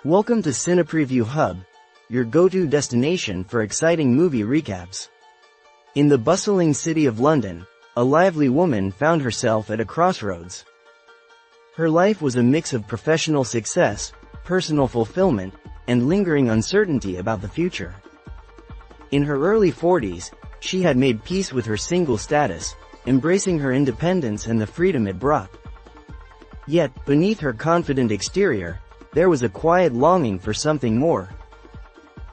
Welcome to CinePreviewHub, your go-to destination for exciting movie recaps. In the bustling city of London, a lively woman found herself at a crossroads. Her life was a mix of professional success, personal fulfillment, and lingering uncertainty about the future. In her early 40s, she had made peace with her single status, embracing her independence and the freedom it brought. Yet, beneath her confident exterior, there was a quiet longing for something more.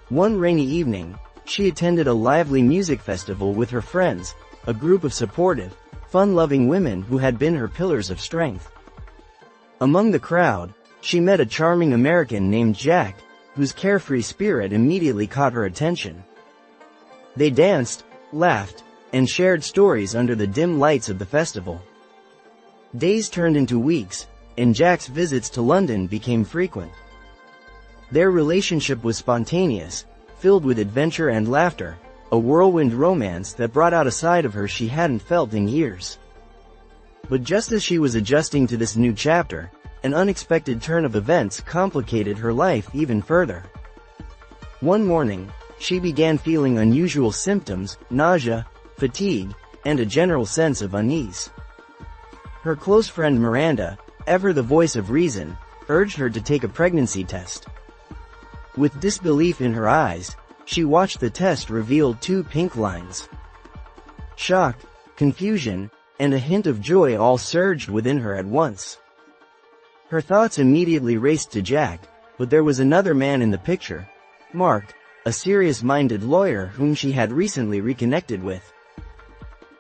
One rainy evening, she attended a lively music festival with her friends, a group of supportive, fun-loving women who had been her pillars of strength. Among the crowd, she met a charming American named Jack, whose carefree spirit immediately caught her attention. They danced, laughed, and shared stories under the dim lights of the festival. Days turned into weeks, and Jack's visits to London became frequent. Their relationship was spontaneous, filled with adventure and laughter, a whirlwind romance that brought out a side of her she hadn't felt in years. But just as she was adjusting to this new chapter, an unexpected turn of events complicated her life even further. One morning, she began feeling unusual symptoms, nausea, fatigue, and a general sense of unease. Her close friend Miranda, ever the voice of reason, urged her to take a pregnancy test. With disbelief in her eyes, she watched the test reveal 2 pink lines. Shock, confusion, and a hint of joy all surged within her at once. Her thoughts immediately raced to Jack, but there was another man in the picture, Mark, a serious-minded lawyer whom she had recently reconnected with.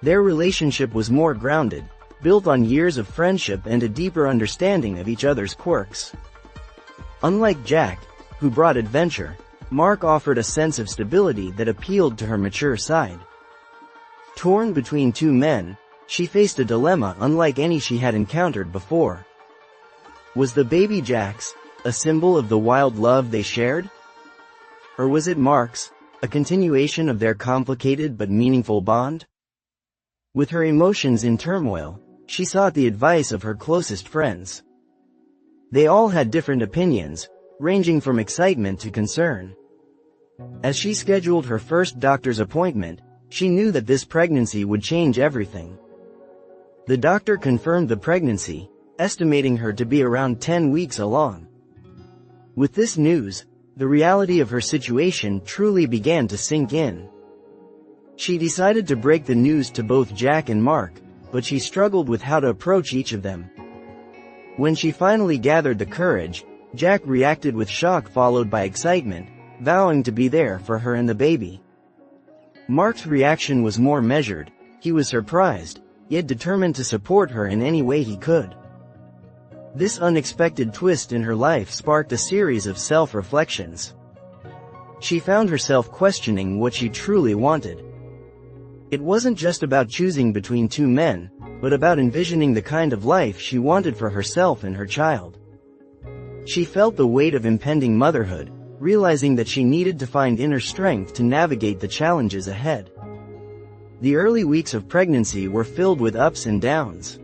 Their relationship was more grounded, built on years of friendship and a deeper understanding of each other's quirks. Unlike Jack, who brought adventure, Mark offered a sense of stability that appealed to her mature side. Torn between 2 men, she faced a dilemma unlike any she had encountered before. Was the baby Jack's, a symbol of the wild love they shared? Or was it Mark's, a continuation of their complicated but meaningful bond? With her emotions in turmoil, she sought the advice of her closest friends. They all had different opinions, ranging from excitement to concern. As she scheduled her first doctor's appointment, she knew that this pregnancy would change everything. The doctor confirmed the pregnancy, estimating her to be around 10 weeks along. With this news, the reality of her situation truly began to sink in. She decided to break the news to both Jack and Mark, but she struggled with how to approach each of them. When she finally gathered the courage, Jack reacted with shock followed by excitement, vowing to be there for her and the baby. Mark's reaction was more measured. He was surprised, yet determined to support her in any way he could. This unexpected twist in her life sparked a series of self-reflections. She found herself questioning what she truly wanted. It wasn't just about choosing between 2 men, but about envisioning the kind of life she wanted for herself and her child. She felt the weight of impending motherhood, realizing that she needed to find inner strength to navigate the challenges ahead. The early weeks of pregnancy were filled with ups and downs.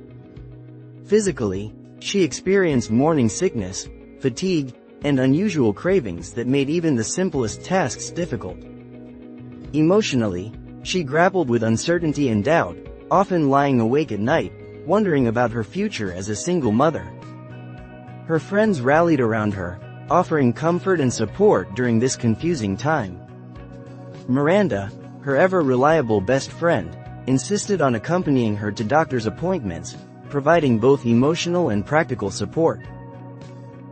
Physically, she experienced morning sickness, fatigue, and unusual cravings that made even the simplest tasks difficult. Emotionally, she grappled with uncertainty and doubt, often lying awake at night, wondering about her future as a single mother. Her friends rallied around her, offering comfort and support during this confusing time. Miranda, her ever-reliable best friend, insisted on accompanying her to doctor's appointments, providing both emotional and practical support.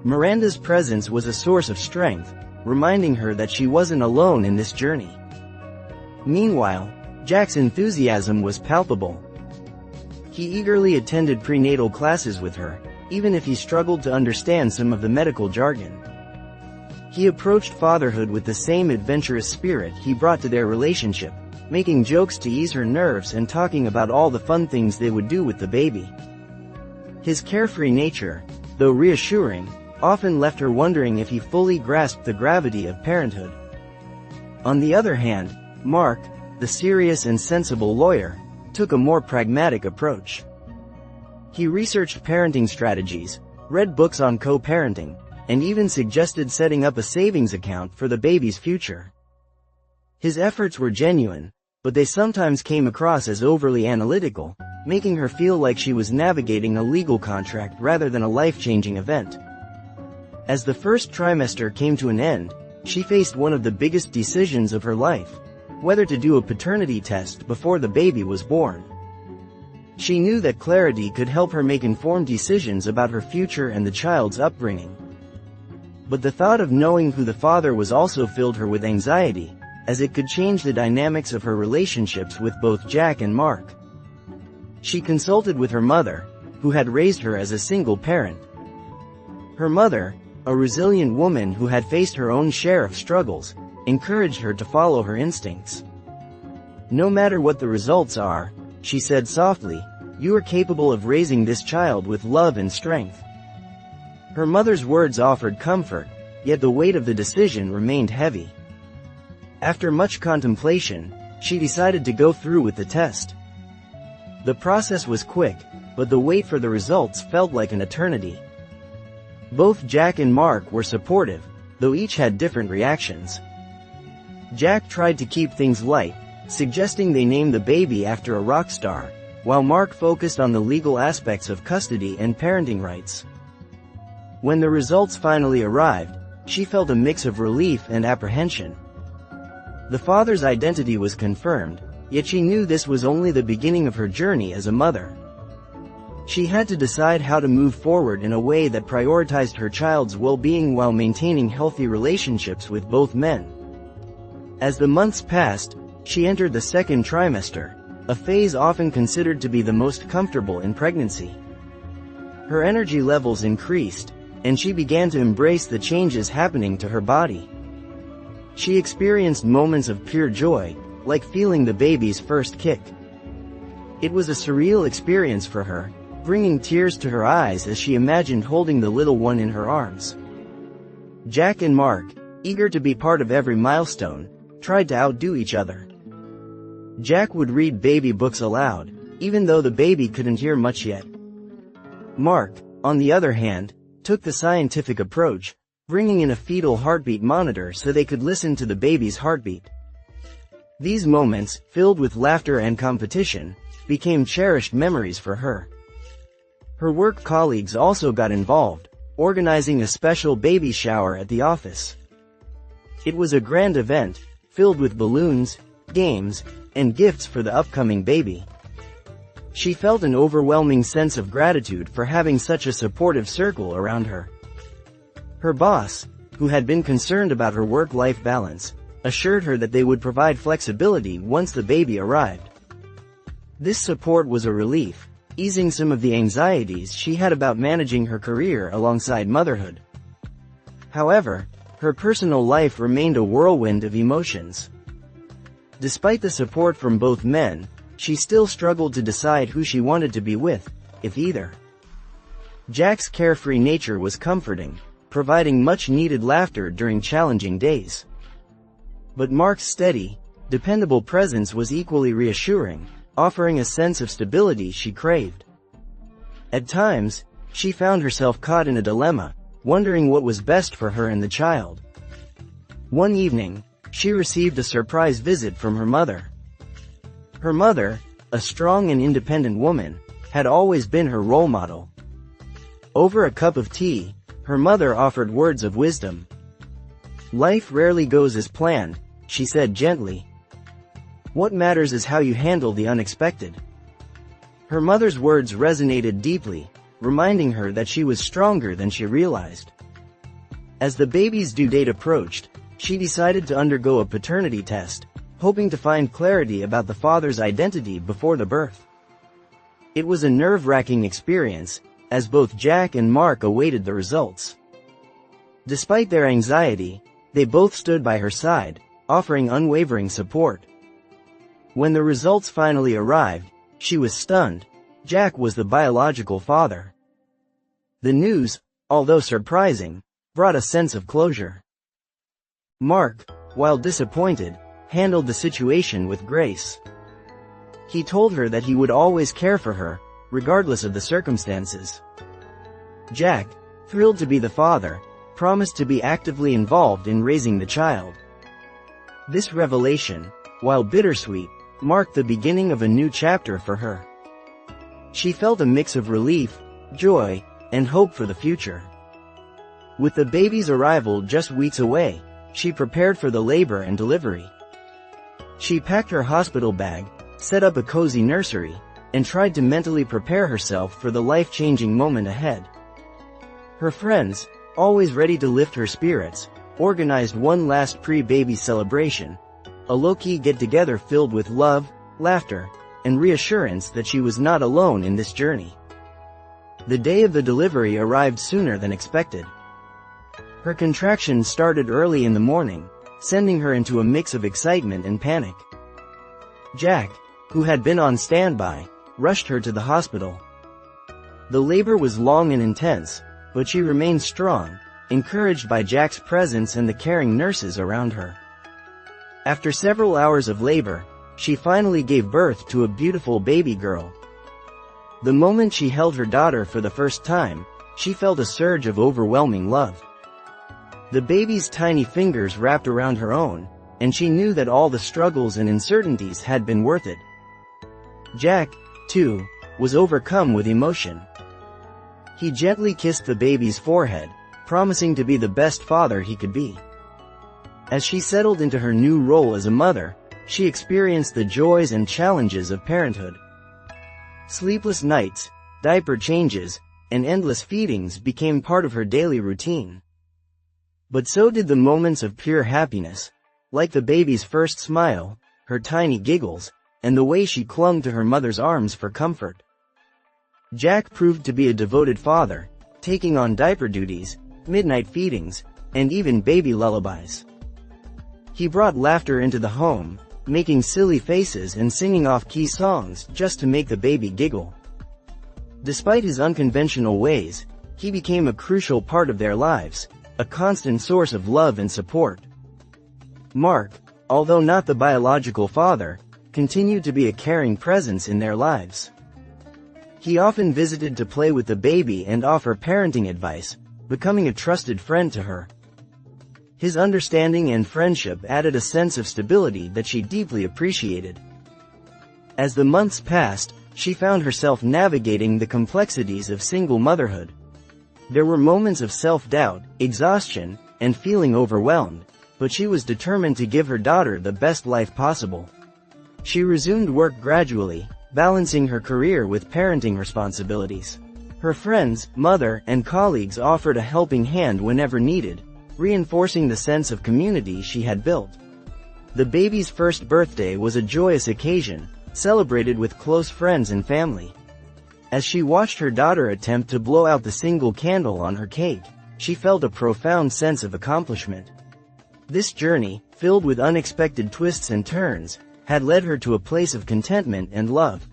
Miranda's presence was a source of strength, reminding her that she wasn't alone in this journey. Meanwhile, Jack's enthusiasm was palpable. He eagerly attended prenatal classes with her, even if he struggled to understand some of the medical jargon. He approached fatherhood with the same adventurous spirit he brought to their relationship, making jokes to ease her nerves and talking about all the fun things they would do with the baby. His carefree nature, though reassuring, often left her wondering if he fully grasped the gravity of parenthood. On the other hand, Mark, the serious and sensible lawyer, took a more pragmatic approach. He researched parenting strategies, read books on co-parenting, and even suggested setting up a savings account for the baby's future. His efforts were genuine, but they sometimes came across as overly analytical, making her feel like she was navigating a legal contract rather than a life-changing event. As the first trimester came to an end, she faced one of the biggest decisions of her life: whether to do a paternity test before the baby was born. She knew that clarity could help her make informed decisions about her future and the child's upbringing. But the thought of knowing who the father was also filled her with anxiety, as it could change the dynamics of her relationships with both Jack and Mark. She consulted with her mother, who had raised her as a single parent. Her mother, a resilient woman who had faced her own share of struggles, encouraged her to follow her instincts. "No matter what the results are," she said softly, "you are capable of raising this child with love and strength." Her mother's words offered comfort, yet the weight of the decision remained heavy. After much contemplation, she decided to go through with the test. The process was quick, but the wait for the results felt like an eternity. Both Jack and Mark were supportive, though each had different reactions. Jack tried to keep things light, suggesting they name the baby after a rock star, while Mark focused on the legal aspects of custody and parenting rights. When the results finally arrived, she felt a mix of relief and apprehension. The father's identity was confirmed, yet she knew this was only the beginning of her journey as a mother. She had to decide how to move forward in a way that prioritized her child's well-being while maintaining healthy relationships with both men. As the months passed, she entered the second trimester, a phase often considered to be the most comfortable in pregnancy. Her energy levels increased, and she began to embrace the changes happening to her body. She experienced moments of pure joy, like feeling the baby's first kick. It was a surreal experience for her, bringing tears to her eyes as she imagined holding the little one in her arms. Jack and Mark, eager to be part of every milestone, tried to outdo each other. Jack would read baby books aloud, even though the baby couldn't hear much yet. Mark, on the other hand, took the scientific approach, bringing in a fetal heartbeat monitor so they could listen to the baby's heartbeat. These moments, filled with laughter and competition, became cherished memories for her. Her work colleagues also got involved, organizing a special baby shower at the office. It was a grand event, filled with balloons, games, and gifts for the upcoming baby. She felt an overwhelming sense of gratitude for having such a supportive circle around her. Her boss, who had been concerned about her work-life balance, assured her that they would provide flexibility once the baby arrived. This support was a relief, easing some of the anxieties she had about managing her career alongside motherhood. However, her personal life remained a whirlwind of emotions. Despite the support from both men, she still struggled to decide who she wanted to be with, if either. Jack's carefree nature was comforting, providing much-needed laughter during challenging days. But Mark's steady, dependable presence was equally reassuring, offering a sense of stability she craved. At times, she found herself caught in a dilemma, wondering what was best for her and the child. One evening, she received a surprise visit from her mother. Her mother, a strong and independent woman, had always been her role model. Over a cup of tea, her mother offered words of wisdom. "Life rarely goes as planned," she said gently. "What matters is how you handle the unexpected." Her mother's words resonated deeply, reminding her that she was stronger than she realized. As the baby's due date approached, she decided to undergo a paternity test, hoping to find clarity about the father's identity before the birth. It was a nerve-wracking experience, as both Jack and Mark awaited the results. Despite their anxiety, they both stood by her side, offering unwavering support. When the results finally arrived, she was stunned. Jack was the biological father. The news, although surprising, brought a sense of closure. Mark, while disappointed, handled the situation with grace. He told her that he would always care for her, regardless of the circumstances. Jack, thrilled to be the father, promised to be actively involved in raising the child. This revelation, while bittersweet, marked the beginning of a new chapter for her. She felt a mix of relief, joy, and hope for the future. With the baby's arrival just weeks away, she prepared for the labor and delivery. She packed her hospital bag, set up a cozy nursery, and tried to mentally prepare herself for the life-changing moment ahead. Her friends, always ready to lift her spirits, organized one last pre-baby celebration, a low-key get-together filled with love, laughter, and reassurance that she was not alone in this journey. The day of the delivery arrived sooner than expected. Her contractions started early in the morning, sending her into a mix of excitement and panic. Jack, who had been on standby, rushed her to the hospital. The labor was long and intense, but she remained strong, encouraged by Jack's presence and the caring nurses around her. After several hours of labor, she finally gave birth to a beautiful baby girl. The moment she held her daughter for the first time, she felt a surge of overwhelming love. The baby's tiny fingers wrapped around her own, and she knew that all the struggles and uncertainties had been worth it. Jack, too, was overcome with emotion. He gently kissed the baby's forehead, promising to be the best father he could be. As she settled into her new role as a mother, she experienced the joys and challenges of parenthood. Sleepless nights, diaper changes, and endless feedings became part of her daily routine. But so did the moments of pure happiness, like the baby's first smile, her tiny giggles, and the way she clung to her mother's arms for comfort. Jack proved to be a devoted father, taking on diaper duties, midnight feedings, and even baby lullabies. He brought laughter into the home, making silly faces and singing off-key songs just to make the baby giggle. Despite his unconventional ways, he became a crucial part of their lives, a constant source of love and support. Mark, although not the biological father, continued to be a caring presence in their lives. He often visited to play with the baby and offer parenting advice, becoming a trusted friend to her. His understanding and friendship added a sense of stability that she deeply appreciated. As the months passed, she found herself navigating the complexities of single motherhood. There were moments of self-doubt, exhaustion, and feeling overwhelmed, but she was determined to give her daughter the best life possible. She resumed work gradually, balancing her career with parenting responsibilities. Her friends, mother, and colleagues offered a helping hand whenever needed, reinforcing the sense of community she had built. The baby's first birthday was a joyous occasion, celebrated with close friends and family. As she watched her daughter attempt to blow out the single candle on her cake, she felt a profound sense of accomplishment. This journey, filled with unexpected twists and turns, had led her to a place of contentment and love.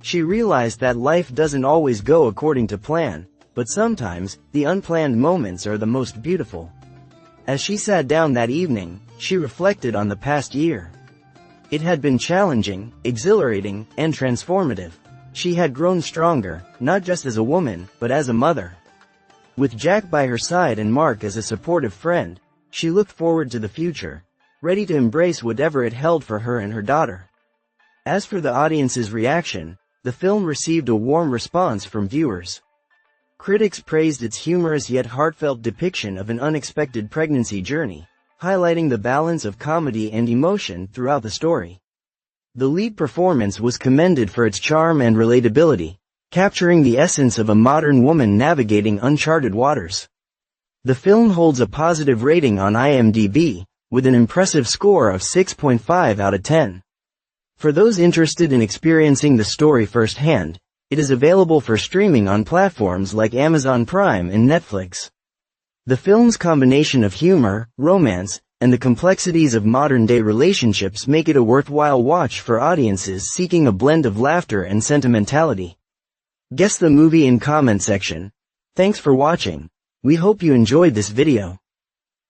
She realized that life doesn't always go according to plan, but sometimes, the unplanned moments are the most beautiful. As she sat down that evening, she reflected on the past year. It had been challenging, exhilarating, and transformative. She had grown stronger, not just as a woman, but as a mother. With Jack by her side and Mark as a supportive friend, she looked forward to the future, ready to embrace whatever it held for her and her daughter. As for the audience's reaction, the film received a warm response from viewers. Critics praised its humorous yet heartfelt depiction of an unexpected pregnancy journey, highlighting the balance of comedy and emotion throughout the story. The lead performance was commended for its charm and relatability, capturing the essence of a modern woman navigating uncharted waters. The film holds a positive rating on IMDb, with an impressive score of 6.5 out of 10. For those interested in experiencing the story firsthand, it is available for streaming on platforms like Amazon Prime and Netflix. The film's combination of humor, romance, and the complexities of modern-day relationships make it a worthwhile watch for audiences seeking a blend of laughter and sentimentality. Guess the movie in comment section. Thanks for watching. We hope you enjoyed this video.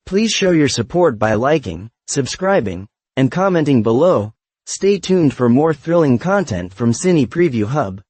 Please show your support by liking, subscribing, and commenting below. Stay tuned for more thrilling content from CinePreviewHub.